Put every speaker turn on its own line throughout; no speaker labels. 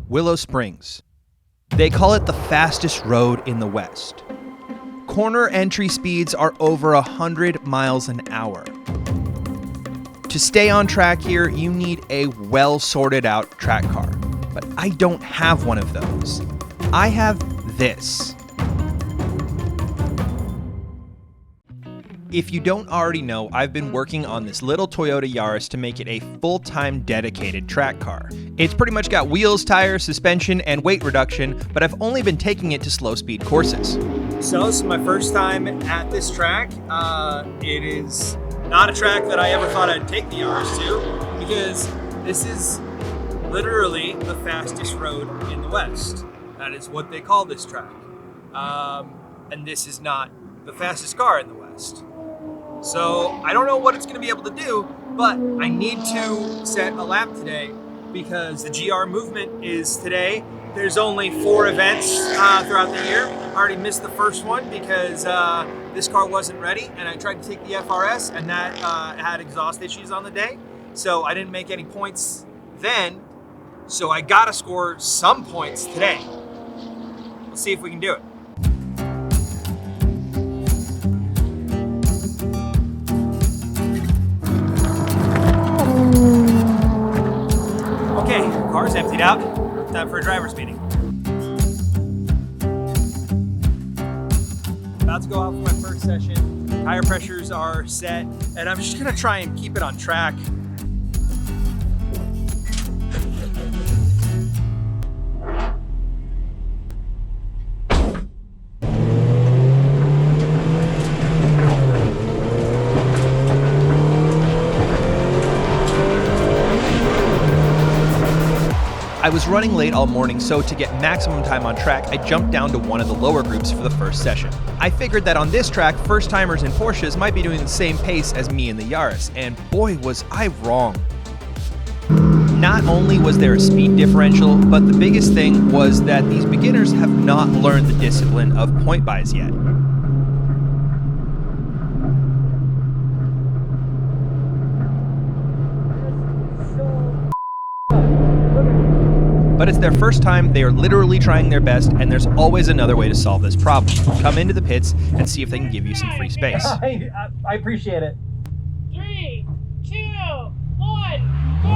Willow Springs. They call it the fastest road in the West. Corner entry speeds are over 100 miles an hour. To stay on track here, you need a well sorted out track car, but I don't have one of those. I have this. If you don't already know, I've been working on this little Toyota Yaris to make it a full-time dedicated track car. It's pretty much got wheels, tires, suspension, and weight reduction, but I've only been taking it to slow-speed courses.
So this is my first time at this track. It is not a track that I ever thought I'd take the Yaris to, because this is literally the fastest road in the West. That is what they call this track. And this is not the fastest car in the West. So I don't know what it's going to be able to do, but I need to set a lap today because the GR movement is today. There's only 4 events throughout the year. I already missed the first one because this car wasn't ready, and I tried to take the FRS, and that had exhaust issues on the day. So I didn't make any points then, so I gotta score some points today. Let's see if we can do it. Okay, car's emptied out. Time for a driver's meeting. About to go out for my first session. Tire pressures are set, and I'm just gonna try and keep it on track.
I was running late all morning, so to get maximum time on track, I jumped down to one of the lower groups for the first session. I figured that on this track, first-timers in Porsches might be doing the same pace as me in the Yaris, and boy was I wrong. Not only was there a speed differential, but the biggest thing was that these beginners have not learned the discipline of point buys yet. But it's their first time, they are literally trying their best, and there's always another way to solve this problem. Come into the pits and see if they can give you some free space.
I appreciate it.
3, 2, 1, go!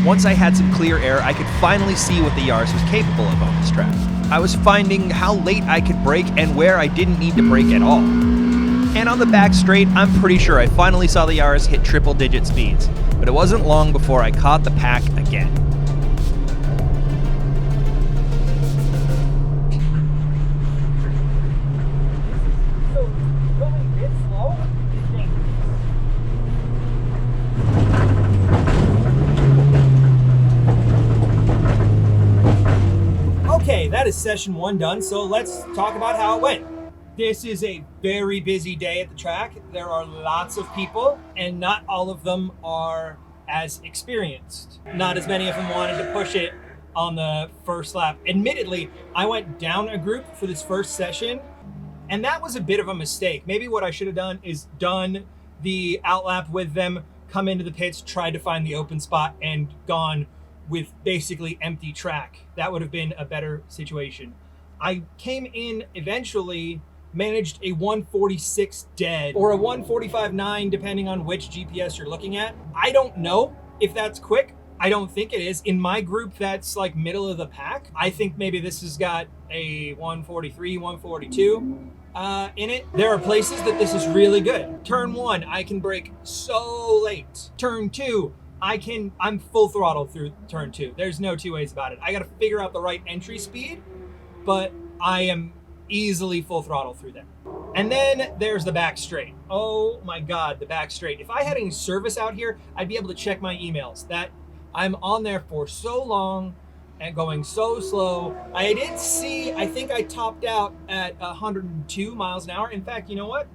Once I had some clear air, I could finally see what the Yaris was capable of on this track. I was finding how late I could brake and where I didn't need to brake at all. And on the back straight, I'm pretty sure I finally saw the Yaris hit triple-digit speeds, but it wasn't long before I caught the pack again.
So, going this slow is dangerous. Okay, that is session 1 done, so let's talk about how it went. This is a very busy day at the track. There are lots of people, and not all of them are as experienced. Not as many of them wanted to push it on the first lap. Admittedly, I went down a group for this first session, and that was a bit of a mistake. Maybe what I should have done is done the outlap with them, come into the pits, tried to find the open spot, and gone with basically empty track. That would have been a better situation. I came in eventually, managed a 146 dead, or a 145.9 depending on which GPS you're looking at. I don't know if that's quick. I don't think it is. In my group, that's like middle of the pack. I think maybe this has got a 143, 142 in it. There are places that this is really good. Turn 1, I can brake so late. Turn 2, I'm full throttle through turn 2. There's no 2 ways about it. I got to figure out the right entry speed, but I am easily full throttle through there. And then there's the back straight. Oh my God, the back straight. If I had any service out here, I'd be able to check my emails. That I'm on there for so long and going so slow. I did see, I think I topped out at 102 miles an hour. In fact, you know what?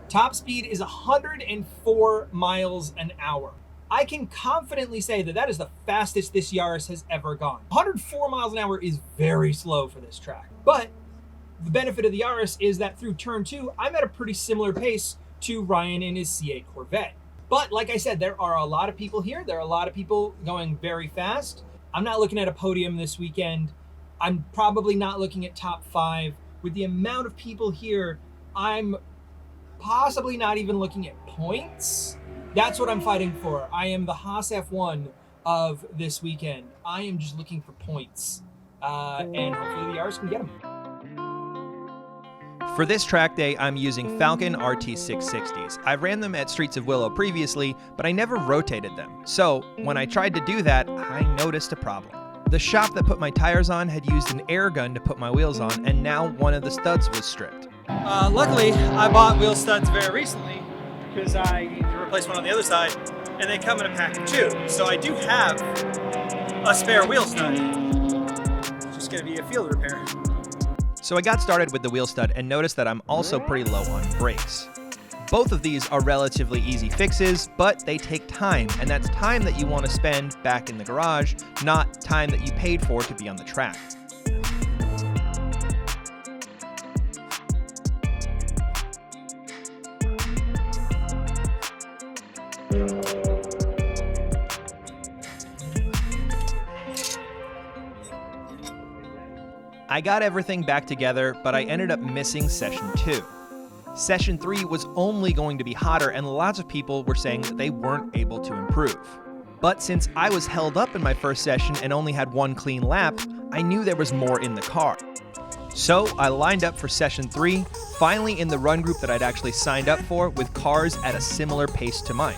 Top speed is 104 miles an hour. I can confidently say that that is the fastest this Yaris has ever gone. 104 miles an hour is very slow for this track, but The benefit of the Yaris is that through turn 2, I'm at a pretty similar pace to Ryan in his C8 Corvette. But like I said, there are a lot of people here. There are a lot of people going very fast. I'm not looking at a podium this weekend. I'm probably not looking at top 5. With the amount of people here, I'm possibly not even looking at points. That's what I'm fighting for. I am the Haas F1 of this weekend. I am just looking for points. And hopefully the Yaris can get them.
For this track day, I'm using Falcon RT660s. I ran them at Streets of Willow previously, but I never rotated them. So when I tried to do that, I noticed a problem. The shop that put my tires on had used an air gun to put my wheels on, and now one of the studs was stripped.
Luckily, I bought wheel studs very recently because I need to replace one on the other side, and they come in a pack of 2. So I do have a spare wheel stud. It's just going to be a field repair.
So I got started with the wheel stud and noticed that I'm also pretty low on brakes. Both of these are relatively easy fixes, but they take time, and that's time that you want to spend back in the garage, not time that you paid for to be on the track. I got everything back together, but I ended up missing session 2. Session 3 was only going to be hotter, and lots of people were saying that they weren't able to improve. But since I was held up in my first session and only had one clean lap, I knew there was more in the car. So I lined up for session 3, finally in the run group that I'd actually signed up for, with cars at a similar pace to mine.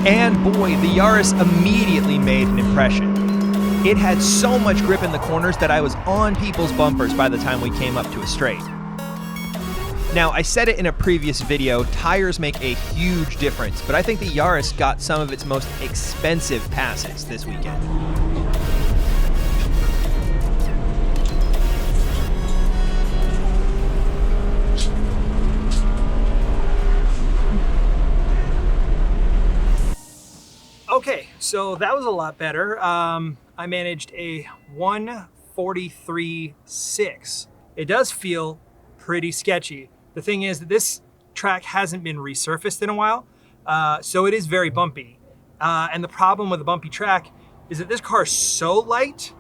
And boy, the Yaris immediately made an impression. It had so much grip in the corners that I was on people's bumpers by the time we came up to a straight. Now, I said it in a previous video, tires make a huge difference, but I think the Yaris got some of its most expensive passes this weekend.
Okay, so that was a lot better. I managed a 1:43.6. It does feel pretty sketchy. The thing is that this track hasn't been resurfaced in a while, so it is very bumpy. And the problem with a bumpy track is that this car is so light.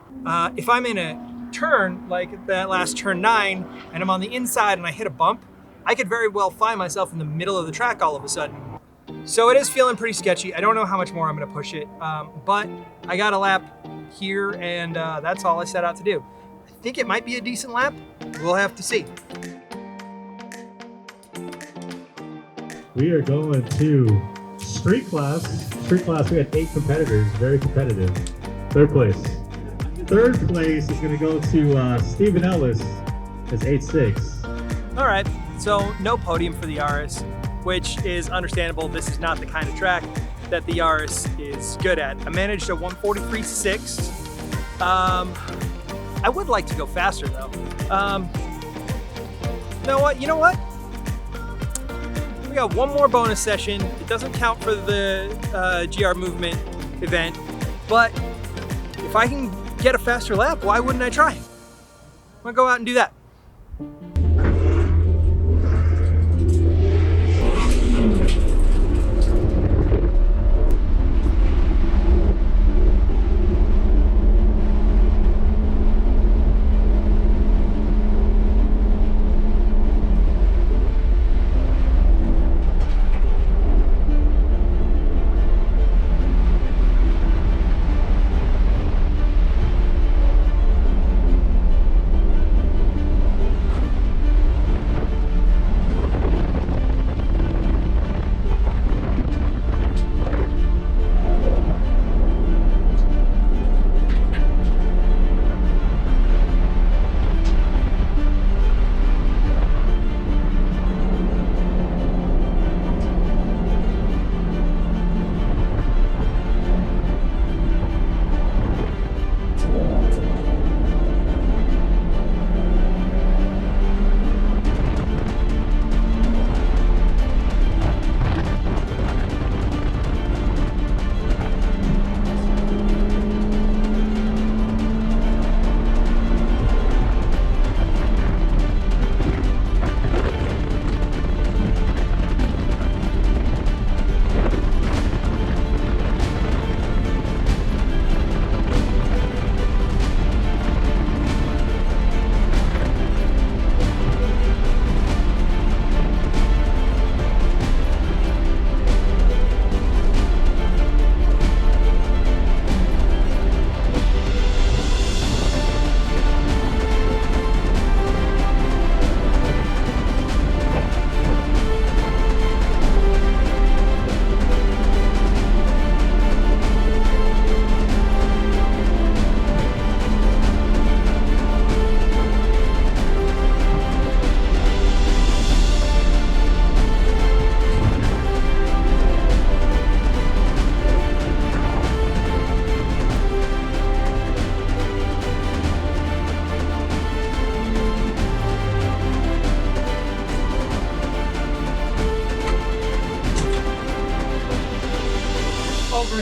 If I'm in a turn, like that last turn 9, and I'm on the inside and I hit a bump, I could very well find myself in the middle of the track all of a sudden. So it is feeling pretty sketchy. I don't know how much more I'm gonna push it, but I got a lap here, and that's all I set out to do. I think it might be a decent lap. We'll have to see.
We are going to street class. Street class, we had 8 competitors, very competitive. Third place. Third place is gonna go to Stephen Ellis, as 8.6.
All right, so no podium for the Yaris, which is understandable. This is not the kind of track that the Yaris is good at. I managed a 1:43.6. I would like to go faster though. You know what? We got one more bonus session. It doesn't count for the GR movement event, but if I can get a faster lap, why wouldn't I try? I'm gonna go out and do that.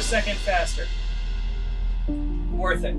second faster. Worth it.